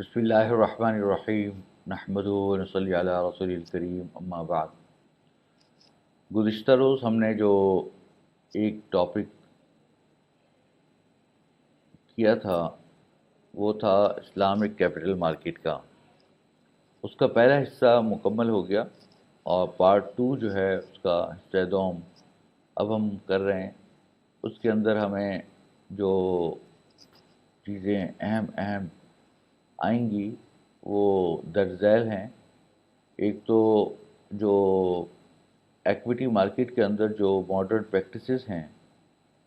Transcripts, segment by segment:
بسم اللہ الرحمن الرحیم نحمدہ ونصلی علی رسول الکریم اما بعد۔ گزشتہ روز ہم نے جو ایک ٹاپک کیا تھا وہ تھا اسلامک کیپٹل مارکیٹ کا۔ اس کا پہلا حصہ مکمل ہو گیا اور پارٹ 2 جو ہے اس کا حصہ دوم اب ہم کر رہے ہیں۔ اس کے اندر ہمیں جو چیزیں اہم آئیں گی وہ درج ذیل ہیں۔ ایک تو جو ایکویٹی مارکیٹ کے اندر جو ماڈرن پریکٹسز ہیں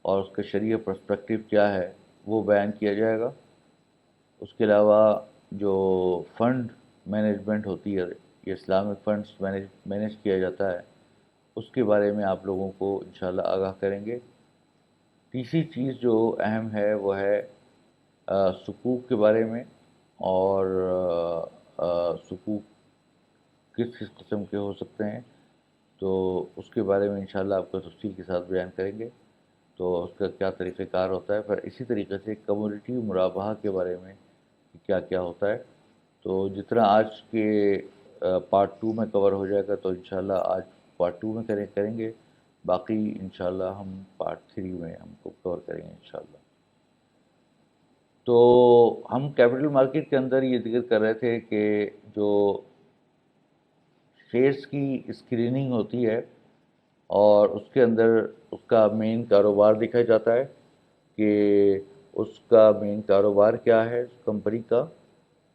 اور اس کا شرعی پرسپیکٹیو کیا ہے وہ بیان کیا جائے گا۔ اس کے علاوہ جو فنڈ مینجمنٹ ہوتی ہے یہ اسلامک فنڈس مینیج کیا جاتا ہے اس کے بارے میں آپ لوگوں کو انشاءاللہ آگاہ کریں گے۔ تیسری چیز جو اہم ہے وہ ہے سکوک کے بارے میں، اور سکوک کس کس قسم کے ہو سکتے ہیں تو اس کے بارے میں انشاءاللہ آپ کو تفصیل کے ساتھ بیان کریں گے، تو اس کا کیا طریقہ کار ہوتا ہے۔ پھر اسی طریقے سے کمیونٹی مرابحہ کے بارے میں کیا کیا ہوتا ہے، تو جتنا آج کے پارٹ 2 میں کور ہو جائے گا تو انشاءاللہ آج پارٹ 2 میں کریں گے، باقی انشاءاللہ ہم پارٹ 3 میں ہم کو کور کریں گے انشاءاللہ۔ تو ہم کیپٹل مارکیٹ کے اندر یہ ذکر کر رہے تھے کہ جو شیئرس کی اسکریننگ ہوتی ہے اور اس کے اندر اس کا مین کاروبار دیکھا جاتا ہے کہ اس کا مین کاروبار کیا ہے اس کمپنی کا،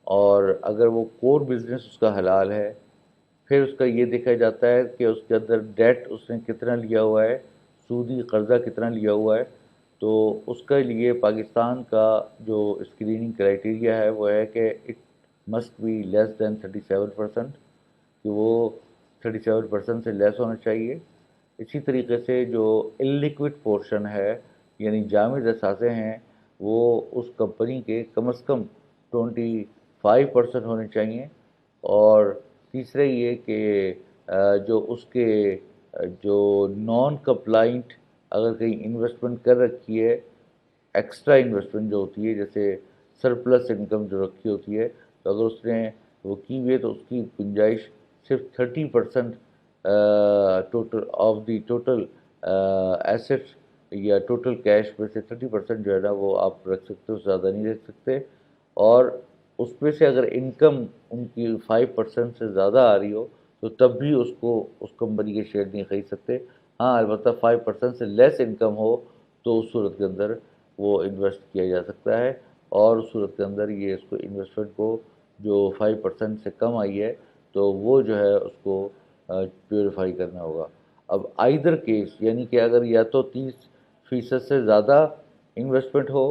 اور اگر وہ کور بزنس اس کا حلال ہے پھر اس کا یہ دیکھا جاتا ہے کہ اس کے اندر ڈیٹ اس نے کتنا لیا ہوا ہے، سودی قرضہ کتنا لیا ہوا ہے۔ تو اس کے لیے پاکستان کا جو اسکریننگ کرائٹیریا ہے وہ ہے کہ اٹ مسٹ بی لیس دین 37%، کہ وہ 37% سے لیس ہونا چاہیے۔ اسی طریقے سے جو انلیکوڈ پورشن ہے یعنی جامد اثاثے ہیں وہ اس کمپنی کے کم از کم 25% ہونے چاہیے۔ اور تیسرا یہ کہ جو اس کے جو نان کمپلائنٹ اگر کہیں انویسٹمنٹ کر رکھی ہے، ایکسٹرا انویسٹمنٹ جو ہوتی ہے جیسے سرپلس انکم جو رکھی ہوتی ہے، تو اگر اس نے وہ کی ہوئی ہے تو اس کی گنجائش صرف 30% total of the total asset یا ٹوٹل کیش میں سے 30% جو ہے نا وہ آپ رکھ سکتے ہو، زیادہ نہیں رکھ سکتے۔ اور اس میں سے اگر انکم ان کی 5% سے زیادہ آ رہی ہو تو تب بھی اس کو اس کمپنی کے شیئر نہیں خرید سکتے۔ ہاں البتہ 5% سے لیس انکم ہو تو اس صورت کے اندر وہ انویسٹ کیا جا سکتا ہے، اور اس صورت کے اندر یہ اس کو انویسٹمنٹ کو جو 5% سے کم آئی ہے تو وہ جو ہے اس کو پیوریفائی کرنا ہوگا۔ اب آئدر کیس یعنی کہ اگر یا تو 30% سے زیادہ انویسٹمنٹ ہو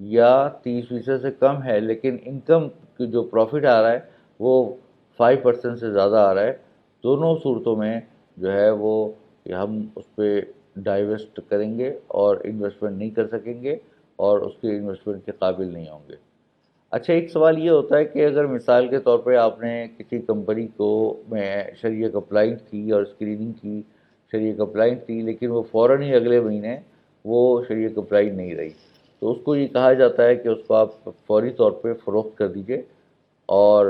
یا 30% سے کم ہے لیکن انکم کی جو پروفٹ آ رہا ہے وہ 5% سے زیادہ آ رہا ہے، دونوں صورتوں میں جو ہے وہ ہم اس پہ ڈائیویسٹ کریں گے اور انویسٹمنٹ نہیں کر سکیں گے اور اس کے انویسٹمنٹ کے قابل نہیں ہوں گے۔ اچھا، ایک سوال یہ ہوتا ہے کہ اگر مثال کے طور پہ آپ نے کسی کمپنی کو میں شریعہ کمپلائنٹ تھی اور اسکریننگ کی، شریعہ کمپلائنٹ تھی لیکن وہ فوراً ہی اگلے مہینے وہ شریعہ کمپلائنٹ نہیں رہی، تو اس کو یہ کہا جاتا ہے کہ اس کو آپ فوری طور پہ فروخت کر دیجئے، اور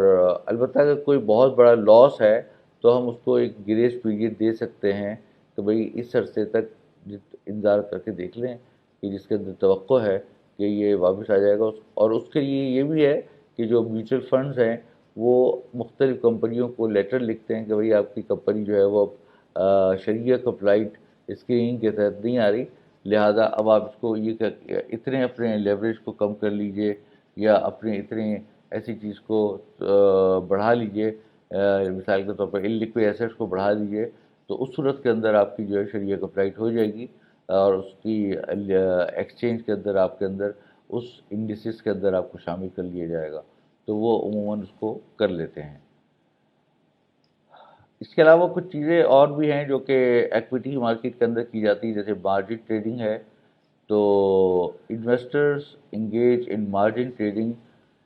البتہ اگر کوئی بہت بڑا لاس ہے تو ہم اس کو ایک گریس پیریڈ دے سکتے ہیں کہ بھئی اس عرصے تک انتظار کر کے دیکھ لیں کہ جس کے اندر توقع ہے کہ یہ واپس آ جائے گا۔ اور اس کے لیے یہ بھی ہے کہ جو میوچل فنڈز ہیں وہ مختلف کمپنیوں کو لیٹر لکھتے ہیں کہ بھئی آپ کی کمپنی جو ہے وہ شریعہ کمپلائنٹ اسکریننگ کے تحت نہیں آ رہی، لہذا اب آپ اس کو یہ کہ اتنے اپنے لیوریج کو کم کر لیجئے یا اپنے اتنے ایسی چیز کو بڑھا لیجئے، مثال کے طور پر انلیکوڈ ایسیٹس کو بڑھا دیجئے، تو اس صورت کے اندر آپ کی جو ہے شریعہ کمپلائنٹ ہو جائے گی، اور اس کی ایکسچینج کے اندر آپ کے اندر اس انڈیسز کے اندر آپ کو شامل کر لیا جائے گا، تو وہ عموماً اس کو کر لیتے ہیں۔ اس کے علاوہ کچھ چیزیں اور بھی ہیں جو کہ ایکویٹی مارکیٹ کے اندر کی جاتی ہیں، جیسے مارجن ٹریڈنگ ہے۔ تو investors engage in margin trading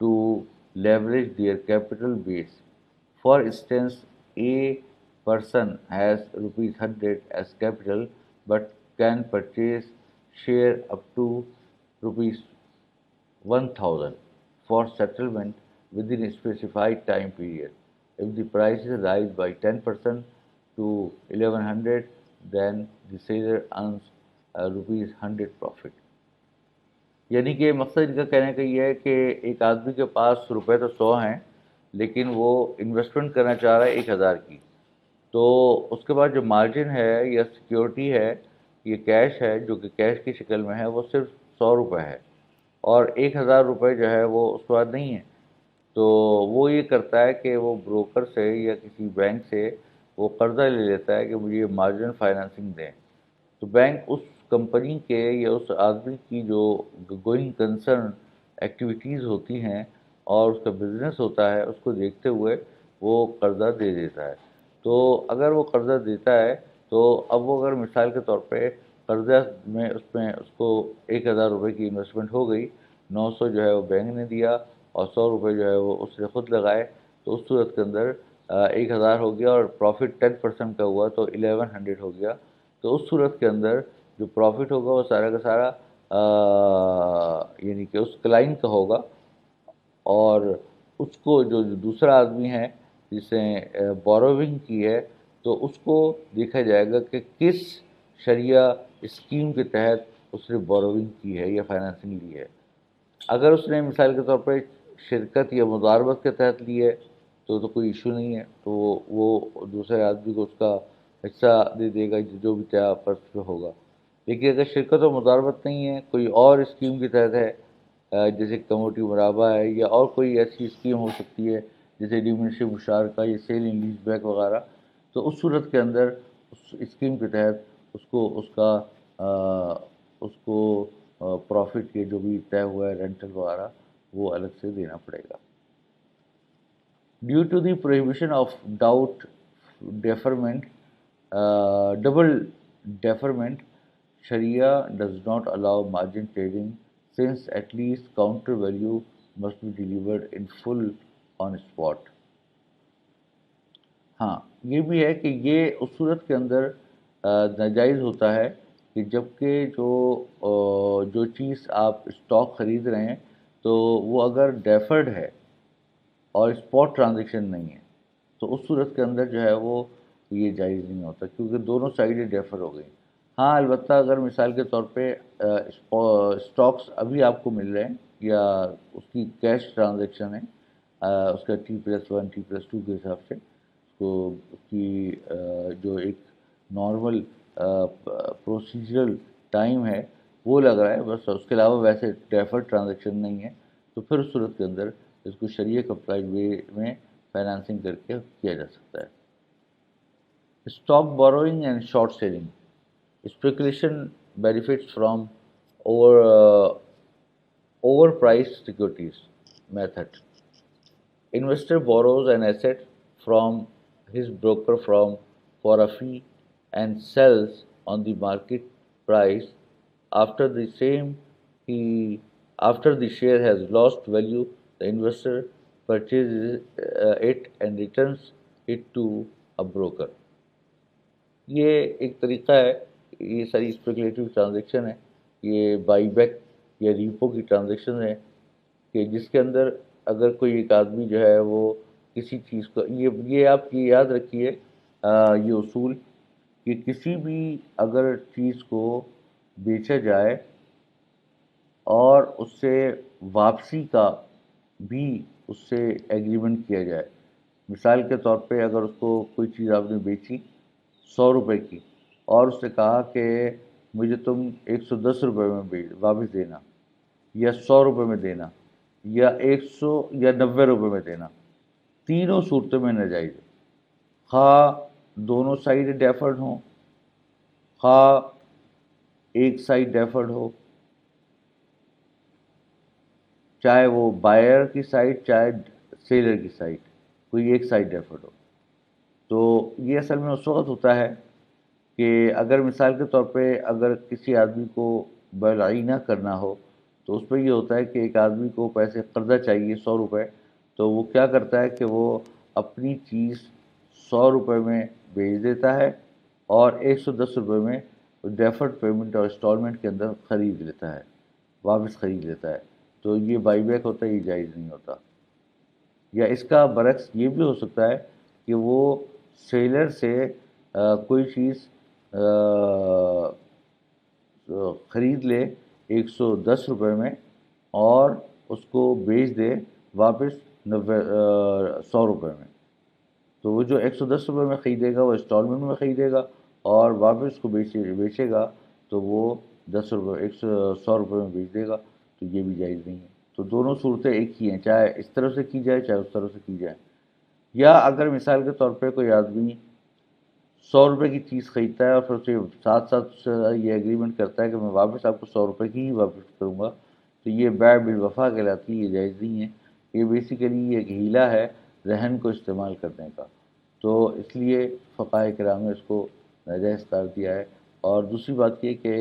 to leverage their capital base. For instance, a person has rupees 100 as capital but can purchase share up to rupees 1000 for settlement within a specified time period. If the prices rise by 10% to 1100, then the seller earns rupees 100 profit. یعنی کہ مقصد ان کا کہنے کا یہ ہے کہ ایک آدمی کے پاس روپے تو 100 ہیں، لیکن وہ انویسٹمنٹ کرنا چاہ رہا ہے 1000 کی، تو اس کے بعد جو مارجن ہے یا سیکیورٹی ہے، یہ کیش ہے جو کہ کیش کی شکل میں ہے، وہ صرف 100 روپے ہے، اور 1000 روپے جو ہے وہ اس کے بعد نہیں ہے. تو وہ یہ کرتا ہے کہ وہ بروکر سے یا کسی بینک سے وہ قرضہ لے لیتا ہے کہ مجھے یہ مارجن فائنانسنگ دیں. تو بینک اس کمپنی کے یا اس آدمی کی جو گوئنگ کنسرن ایکٹیویٹیز ہوتی ہیں اور اس کا بزنس ہوتا ہے، اس کو دیکھتے ہوئے وہ قرضہ دے دیتا ہے. تو اگر وہ قرضہ دیتا ہے تو اب وہ اگر مثال کے طور پہ قرضہ میں اس کو 1000 روپے کی انویسٹمنٹ ہو گئی، 900 جو ہے وہ بینک نے دیا اور 100 روپے جو ہے وہ اس نے خود لگائے، تو اس صورت کے اندر 1000 ہو گیا اور پروفٹ 10% کا ہوا تو 1100 ہو گیا. تو اس صورت کے اندر جو پروفٹ ہوگا وہ سارا کا سارا یعنی کہ اس کلائنٹ کا ہوگا، اور اس کو جو دوسرا آدمی ہے جس نے بوروونگ کی ہے، تو اس کو دیکھا جائے گا کہ کس شرعیہ اسکیم کے تحت اس نے بوروونگ کی ہے یا فائنانسنگ لی ہے. اگر اس نے مثال کے طور پہ شرکت یا مضاربت کے تحت لی ہے تو کوئی ایشو نہیں ہے، تو وہ دوسرے آدمی کو اس کا حصہ دے دے گا جو بھی طے پر ہوگا. لیکن اگر شرکت و مضاربت نہیں ہے، کوئی اور اسکیم کے تحت ہے، جیسے کموڈٹی مرابع ہے یا اور کوئی ایسی اسکیم ہو سکتی ہے جیسے ڈیمنشپ مشارکہ یا سیل اینڈ لیز بیک وغیرہ، تو اس صورت کے اندر اس اسکیم کے تحت اس کو پروفٹ کے جو بھی طے ہوا ہے رینٹل وغیرہ وہ الگ سے دینا پڑے گا. Due to the prohibition of double deferment, Sharia does not allow margin trading since at least counter value must be delivered in full on spot. ہاں یہ بھی ہے کہ یہ اس صورت کے اندر ناجائز ہوتا ہے کہ جب کہ جو چیز آپ اسٹاک خرید رہے ہیں تو وہ اگر ڈیفرڈ ہے اور اسپاٹ ٹرانزیکشن نہیں ہے تو اس صورت کے اندر جو ہے وہ یہ جائز نہیں ہوتا، کیونکہ دونوں سائڈیں ڈیفر ہو گئی. ہاں البتہ اگر مثال کے طور پہ اسٹاکس ابھی آپ کو مل رہے ہیں یا اس کی کیش ٹرانزیکشن ہے، اس کا T+1 T+2 کے حساب سے تو اس کی جو ایک نارمل پروسیجرل ٹائم ہے وہ لگ رہا ہے بس، اس کے علاوہ ویسے ڈیفرڈ ٹرانزیکشن نہیں ہے، تو پھر اس صورت کے اندر اس کو شریعہ کمپلائنٹ وے میں فائنانسنگ کر کے کیا جا سکتا ہے. Stock borrowing and short selling. Speculation benefits from overpriced securities method. Investor borrows an asset from his broker for a fee and sells on the market price. After the same after the share has lost value, the investor purchases it and returns it to a broker. یہ ایک طریقہ ہے، یہ ساری speculative transaction ہے، یہ by back یا repo کی ٹرانزیکشن ہے کہ جس کے اندر اگر کوئی ایک آدمی جو ہے وہ کسی چیز کو یہ آپ یہ یاد رکھیے یہ اصول کہ کسی بھی اگر چیز کو بیچا جائے اور اس سے واپسی کا بھی اس سے ایگریمنٹ کیا جائے. مثال کے طور پہ اگر اس کو کوئی چیز آپ نے بیچی 100 روپے کی اور اس نے کہا کہ مجھے تم 110 روپے میں واپس دینا یا 100 روپے میں دینا یا 100 یا 90 روپے میں دینا، تینوں صورتوں میں ناجائز ہے. خواہ دونوں سائڈ ڈیفرڈ ہوں، خواہ ایک سائڈ ڈیفرڈ ہو، چاہے وہ بائر کی سائڈ چاہے سیلر کی سائڈ، کوئی ایک سائڈ ڈیفرڈ ہو. تو یہ اصل میں اس وقت ہوتا ہے کہ اگر مثال کے طور پہ اگر کسی آدمی کو بالعینہ کرنا ہو تو اس پہ یہ ہوتا ہے کہ ایک آدمی کو پیسے قرضہ چاہیے 100 روپے، تو وہ کیا کرتا ہے کہ وہ اپنی چیز 100 روپے میں بیچ دیتا ہے اور 110 روپے میں ڈیفرڈ پیمنٹ اور انسٹالمنٹ کے اندر خرید لیتا ہے، واپس خرید لیتا ہے. تو یہ بائی بیک ہوتا ہے، یہ جائز نہیں ہوتا. یا اس کا برعکس یہ بھی ہو سکتا ہے کہ وہ سیلر سے کوئی چیز خرید لے 110 روپے میں اور اس کو بیچ دے واپس 100 روپے میں. تو وہ جو 110 روپے میں خریدے گا وہ انسٹالمنٹ میں خریدے گا، اور واپس اس کو بیچے گا تو وہ 10 روپے 100 روپے میں بیچ دے گا. تو یہ بھی جائز نہیں ہے. تو دونوں صورتیں ایک ہی ہیں، چاہے اس طرح سے کی جائے چاہے اس طرح سے کی جائے. یا اگر مثال کے طور پہ کوئی آدمی 100 روپے کی چیز خریدتا ہے اور پھر اسے ساتھ ساتھ یہ ایگریمنٹ کرتا ہے کہ میں واپس آپ کو 100 روپے کی ہی واپس کروں گا، تو یہ بیع بالوفا کہلاتی ہے، یہ جائز نہیں ہے. یہ بیسیکلی ایک ہیلا ہے رہن کو استعمال کرنے کا. تو اس لیے فقہاء کرام نے اس کو ناجائز قرار دیا ہے. اور دوسری بات یہ کہ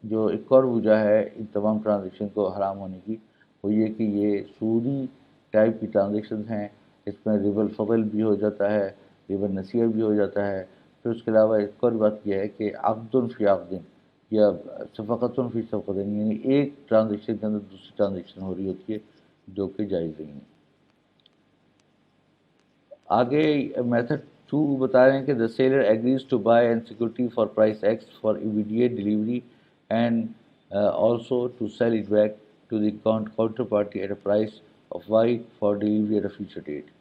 جو ایک اور وجہ ہے ان تمام ٹرانزیکشن کو حرام ہونے کی، وہ یہ کہ یہ سودی ٹائپ کی ٹرانزیکشنز ہیں. اس میں ربا الفضل بھی ہو جاتا ہے، ربا النسیہ بھی ہو جاتا ہے. پھر اس کے علاوہ ایک اور بات یہ ہے کہ عقد فی عقد یا صفقۃ فی صفقۃ، یعنی ایک ٹرانزیکشن کے اندر دوسری ٹرانزیکشن ہو رہی ہوتی ہے جو کہ جائز نہیں ہے. آگے میتھڈ 2 بتا رہے ہیں کہ the seller agrees to buy and security for price X for immediate delivery and also to sell it back to the counterparty at a price of Y for delivery at a future date.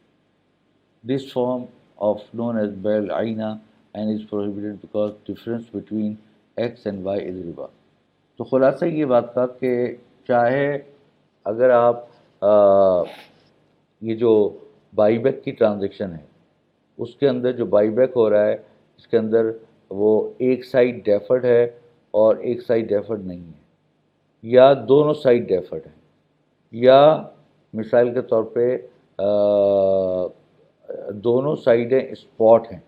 This form of known as بيع العینہ and is prohibited because difference between X and Y is riba. تو خلاصہ یہ بات کا کہ چاہے اگر آپ یہ جو بائی بیک کی ٹرانزیکشن ہے اس کے اندر جو بائی بیک ہو رہا ہے اس کے اندر وہ ایک سائڈ ڈیفرڈ ہے اور ایک سائڈ ڈیفرڈ نہیں ہے، یا دونوں سائڈ ڈیفرڈ ہیں، یا مثال کے طور پہ دونوں سائڈیں اسپاٹ ہیں.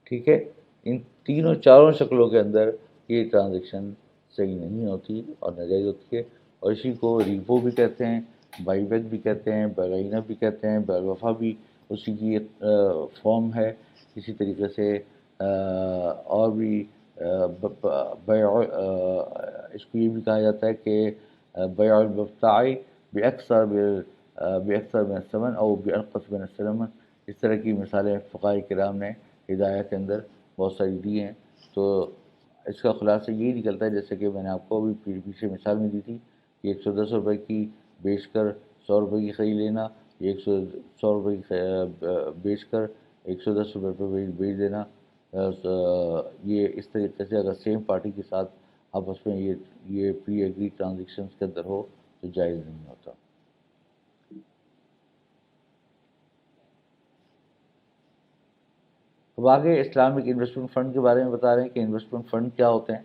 ٹھیک ہے، ان تینوں چاروں شکلوں کے اندر یہ ٹرانزیکشن صحیح نہیں ہوتی اور ناجائز ہوتی ہے. اور اسی کو ریپو بھی کہتے ہیں، بائی بیک بھی کہتے ہیں، بیع العینہ بھی کہتے ہیں، بیع الوفا بھی اسی کی ایک فارم ہے. اسی طریقے سے اور بھی بیع اس کو یہ بھی کہا جاتا ہے کہ بیع المبتاع باکثر من الثمن او بانقص من الثمن. اس طرح کی مثالیں فقہاء کرام نے ہدایت کے اندر بہت ساری دی ہیں. تو اس کا خلاصہ یہی نکلتا ہے جیسے کہ میں نے آپ کو ابھی پیچھے مثال میں دی تھی کہ 110 روپے کی بیچ کر 100 روپے کی خرید لینا، 100 روپے کی بیچ کر 110 روپے پہ بیچ دینا. یہ اس طریقے سے اگر سیم پارٹی کے ساتھ آپس میں یہ پری ایگری ٹرانزیکشنز کے اندر ہو تو جائز نہیں ہوتا. اب آگے اسلامک انویسٹمنٹ فنڈ کے بارے میں بتا رہے ہیں کہ انویسٹمنٹ فنڈ کیا ہوتے ہیں.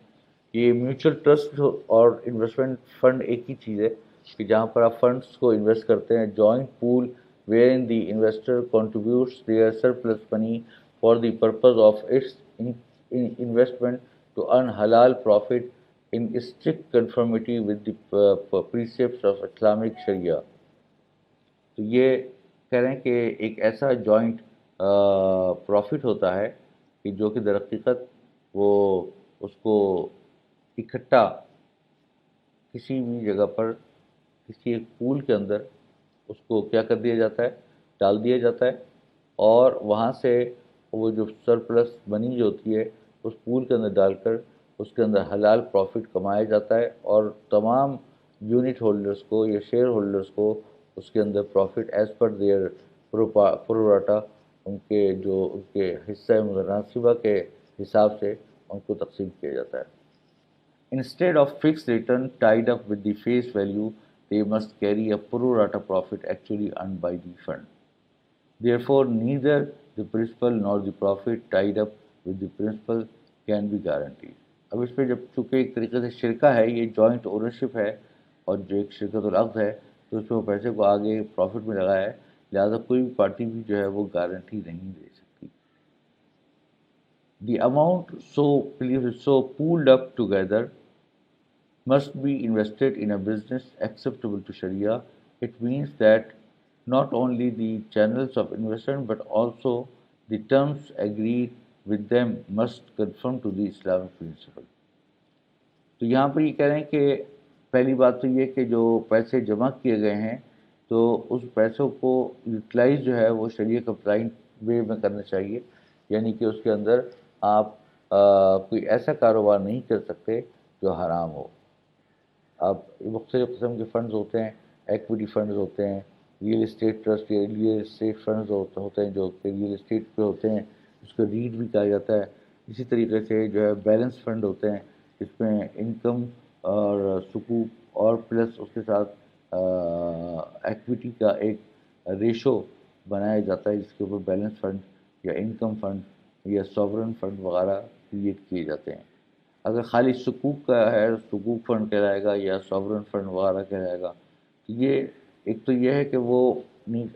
یہ میوچل ٹرسٹ اور انویسٹمنٹ فنڈ ایک ہی چیز ہے کہ جہاں پر آپ فنڈس کو انویسٹ کرتے ہیں. Joint pool where in the investor contributes their surplus money for the purpose of its investment to earn حلال profit in strict conformity with the precepts of Islamic شریعہ. تو یہ کہہ رہے ہیں کہ ایک ایسا جوائنٹ پروفٹ ہوتا ہے کہ جو کہ در حقیقت وہ اس کو اکٹھا کسی بھی جگہ پر کسی ایک پول کے اندر اس کو کیا کر دیا جاتا ہے، ڈال دیا جاتا ہے، اور وہاں سے وہ جو سرپلس منی جو ہوتی ہے اس پول کے اندر ڈال کر اس کے اندر حلال پروفٹ کمایا جاتا ہے، اور تمام یونٹ ہولڈرز کو یا شیئر ہولڈرز کو اس کے اندر پروفٹ ایز پر دیئر پروراٹا ان کے حصہ مناسبہ کے حساب سے ان کو تقسیم کیا جاتا ہے. Instead of fixed return tied up with the face value, they must carry a pro rata profit actually earned by the fund. Therefore, neither the principal nor the profit tied up with the principal can be guaranteed. اب اس پہ جب چونکہ ایک طریقے سے شرکہ ہے، یہ joint ownership ہے اور جو ایک شرکت العقد ہے، تو اس میں وہ پیسے کو آگے پروفٹ میں لگایا ہے، لہٰذا کوئی بھی پارٹی بھی جو ہے وہ گارنٹی نہیں دے سکتی. The amount so pooled up together must be invested in a business acceptable to Sharia. It means that not only the channels of investment but also the terms agreed with them must conform to the Islamic principle. تو یہاں پر یہ کہہ رہے ہیں کہ پہلی بات تو یہ کہ جو پیسے جمع کیے گئے ہیں تو اس پیسوں کو یوٹیلائز جو ہے وہ شریعت کمپلائنٹ وے میں کرنا چاہیے، یعنی کہ اس کے اندر آپ کوئی ایسا کاروبار نہیں کر سکتے جو حرام ہو. اب مختلف قسم کے فنڈز ہوتے ہیں، ایکویٹی فنڈز ہوتے ہیں، ریئل اسٹیٹ ٹرسٹ یا ریئل اسٹیٹ فنڈز ہوتے ہیں جو کہ ریئل اسٹیٹ پہ ہوتے ہیں، اس کو ریٹ بھی کہا جاتا ہے. اسی طریقے سے جو ہے بیلنس فنڈ ہوتے ہیں، جس میں انکم اور سکوک اور پلس اس کے ساتھ ایکویٹی کا ایک ریشو بنایا جاتا ہے، جس کے اوپر بیلنس فنڈ یا انکم فنڈ یا ساورن فنڈ وغیرہ کریٹ کیے جاتے ہیں. اگر خالی سکوک کا ہے سکوک فنڈ کہلائے گا یا ساورن فنڈ وغیرہ کہلائے گا. یہ ایک تو یہ ہے کہ وہ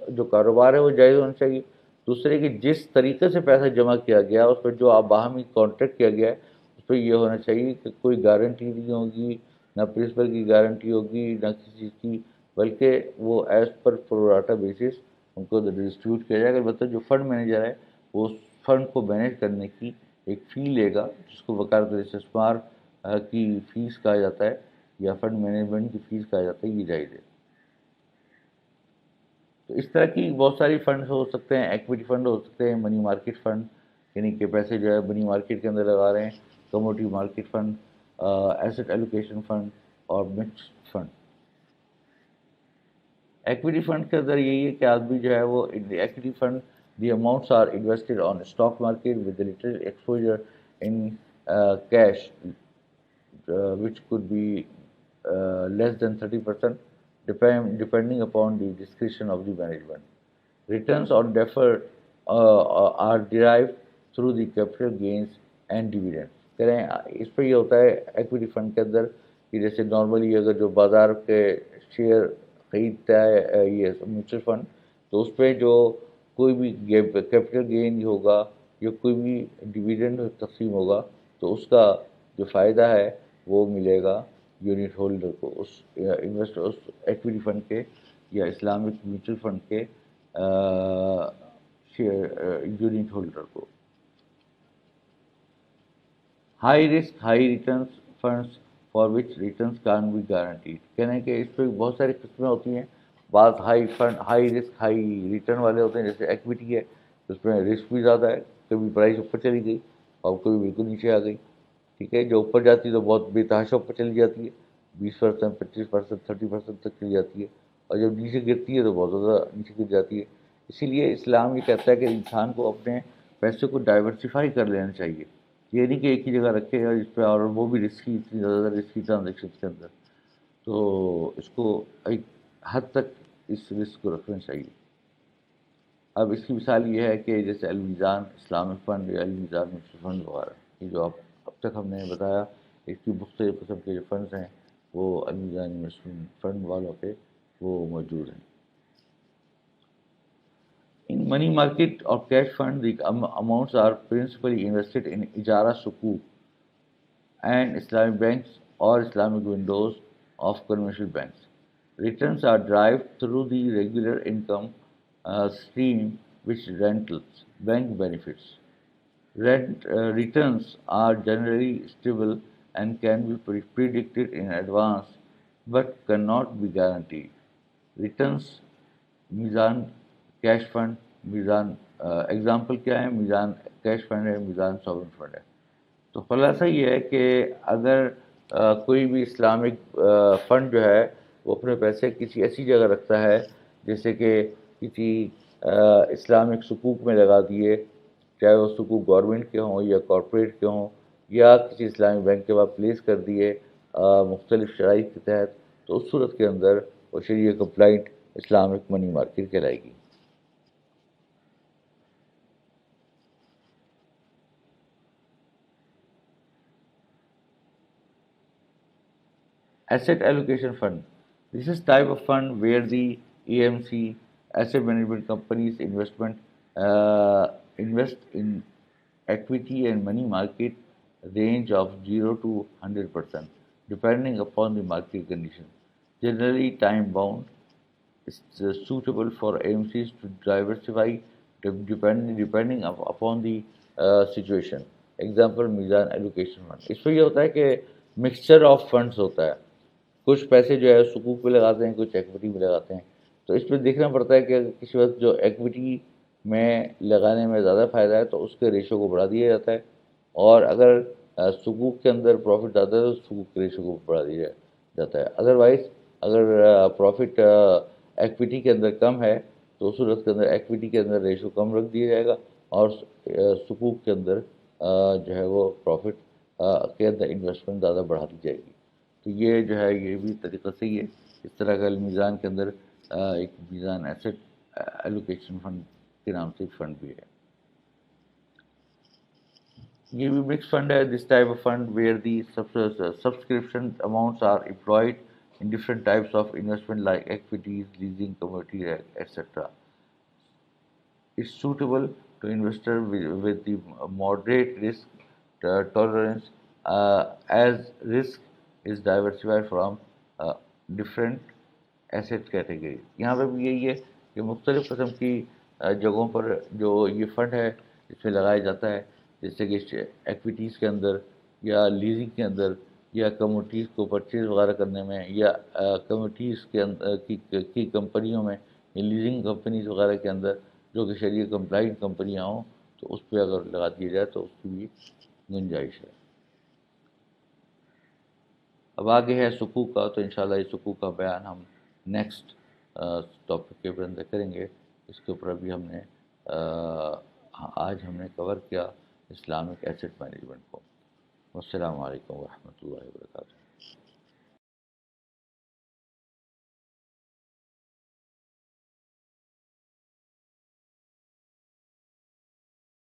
جو کاروبار ہے وہ جائز ہونا چاہیے. دوسرے کہ جس طریقے سے پیسہ جمع کیا گیا اس پہ جو آپ باہمی کانٹریکٹ کیا گیا ہے اس پہ یہ ہونا چاہیے کہ کوئی گارنٹی نہیں ہوگی، نہ پرنسپل کی گارنٹی ہوگی نہ کسی چیز کی، بلکہ وہ ایز پر پروراٹا بیسس ان کو ڈسٹریبیوٹ کیا جائے گا. البتہ جو فنڈ مینیجر ہے وہ اس فنڈ کو مینیج کرنے کی ایک فی لے گا، جس کو وکالت استثمار کی فیس کہا جاتا ہے یا فنڈ مینجمنٹ کی فیس کہا جاتا ہے. یہ جائز ہے. تو اس طرح کی بہت ساری فنڈز ہو سکتے ہیں. ایکویٹی فنڈ ہو سکتے ہیں، منی مارکیٹ فنڈ یعنی کہ پیسے جو ہے منی مارکیٹ کے اندر لگا رہے ہیں، commodity market fund, asset allocation fund اور مکسڈ فنڈ. ایکویٹی فنڈ کے اندر یہی ہے کہ آدمی جو ہے وہ equity fund the amounts are invested on stock market with little exposure in cash which could be less than 30% depending upon the discretion of the management. Returns on deferred are derived through the capital gains and dividends. کہہ رہے ہیں اس پہ یہ ہوتا ہے equity fund کے اندر کہ جیسے نارملی اگر جو بازار کے شیئر خریدتا ہے یہ میوچل فنڈ، تو اس پہ جو کوئی بھی کیپٹل گین ہوگا یا کوئی بھی ڈویڈنڈ تقسیم ہوگا تو اس کا جو فائدہ ہے وہ ملے گا یونٹ ہولڈر کو، اس انویسٹر اس ایکویٹی فنڈ کے یا اسلامک میوچل فنڈ کے یونٹ ہولڈر کو. High risk high returns funds for which returns can be guaranteed. کہنے کہ اس پہ بہت ساری قسمیں ہوتی ہیں. بعض ہائی رسک ہائی ریٹرن والے ہوتے ہیں، جیسے ایکویٹی ہے اس میں رسک بھی زیادہ ہے، کبھی پرائز اوپر چلی گئی اور کبھی بالکل نیچے آ گئی. ٹھیک ہے، جو اوپر جاتی ہے تو بہت بے تحاشا اوپر چلی جاتی ہے، 20%، 25%، 30% تک چلی جاتی ہے، اور جب نیچے گرتی ہے تو بہت زیادہ نیچے گر جاتی ہے. اسی لیے اسلام یہ کہتا ہے کہ انسان کو اپنے پیسے کو ڈائیورسیفائی کر لینا چاہیے. یہ نہیں کہ ایک ہی جگہ رکھے گا جس پہ، اور وہ بھی رسکی، اتنی زیادہ رسکی ٹرانزیکشن کے اندر، تو اس کو ایک حد تک اس رسک کو رکھنا چاہیے. اب اس کی مثال یہ ہے کہ جیسے المیزان اسلامک فنڈ یا المیزان میوچل فنڈ وغیرہ، یہ جو اب تک ہم نے بتایا اس کی مختلف قسم کے جو فنڈز ہیں وہ المیزان انویسٹمنٹ فنڈ والوں پہ وہ موجود ہیں. In money market or cash fund, the amounts are principally invested in ijara sukuk and Islamic banks or Islamic windows of commercial banks. Returns are derived through the regular income stream, which rentals, bank benefits. Returns are generally stable and can be predicted in advance, but cannot be guaranteed. Returns میزان cash fund, میزان example کیا ہے، میزان cash fund ہے، میزان sovereign fund ہے. تو خلاصہ یہ ہے کہ اگر کوئی بھی اسلامک فنڈ جو ہے وہ اپنے پیسے کسی ایسی جگہ رکھتا ہے جیسے کہ کسی اسلامک سکوک میں لگا دیے، چاہے وہ سکوک گورنمنٹ کے ہوں یا کارپوریٹ کے ہوں، یا کسی اسلامک بینک کے بعد پلیس کر دیے مختلف شرائط کے تحت، تو اس صورت کے اندر وہ شریعہ کمپلائنٹ اسلامک منی مارکیٹ کہلائے گی. Asset allocation fund. This is type of fund where the AMC, asset management companies, invest in equity and money market range of 0 to 100%, depending upon the market conditions. Generally time bound. It's suitable for AMCs to diversify depending upon the situation. Example میزان allocation fund. اس پہ یہ ہوتا ہے کہ mixture of funds ہوتا ہے. کچھ پیسے جو ہے سکوک پہ لگاتے ہیں، کچھ ایکوٹی میں لگاتے ہیں. تو اس پہ دیکھنا پڑتا ہے کہ اگر کسی وقت جو ایکویٹی میں لگانے میں زیادہ فائدہ ہے تو اس کے ریشو کو بڑھا دیا جاتا ہے، اور اگر سکوک کے اندر پروفٹ زیادہ ہے تو سکوک کے ریشو کو بڑھا دیا جاتا ہے. ادروائز اگر پروفٹ ایکویٹی کے اندر کم ہے تو اس صورت کے اندر ایکویٹی کے اندر ریشو کم رکھ دیا جائے گا، اور سکوک کے اندر جو ہے وہ پروفٹ کے اندر انویسٹمنٹ زیادہ بڑھا دی جائے گی. تو یہ جو ہے یہ بھی طریقہ صحیح ہے. اس طرح کا میزان کے اندر ایک میزان ایسٹ ایلوکیشن فنڈ کے نام سے ایک فنڈ بھی ہے. یہ بھی مکس فنڈ ہے. This type of fund where the subscription amounts are employed in different types of investment like equities, leasing, commodity, etc. It's suitable to investor with the moderate risk tolerance, as risk is diversified from different asset categories. یہاں پہ بھی یہی ہے کہ مختلف قسم کی جگہوں پر جو یہ فنڈ ہے اس میں لگایا جاتا ہے، جیسے کہ ایکویٹیز کے اندر، یا لیزنگ کے اندر، یا کموڈیٹیز کو پرچیز وغیرہ کرنے میں، یا کموڈیٹیز کے اندر کی کمپنیوں میں، یا لیزنگ کمپنیز وغیرہ کے اندر جو کہ شریعہ کمپلائنٹ کمپنیاں ہوں تو اس پہ اگر لگا دیا جائے تو اس کی بھی گنجائش ہے. اب آگے ہے سکوک کا، تو انشاءاللہ اس سکوک کا بیان ہم نیکسٹ ٹاپک کے اندر کریں گے. اس کے اوپر ابھی ہم نے آج ہم نے کور کیا اسلامک ایسٹ مینجمنٹ کو. والسلام علیکم ورحمۃ اللہ وبرکاتہ.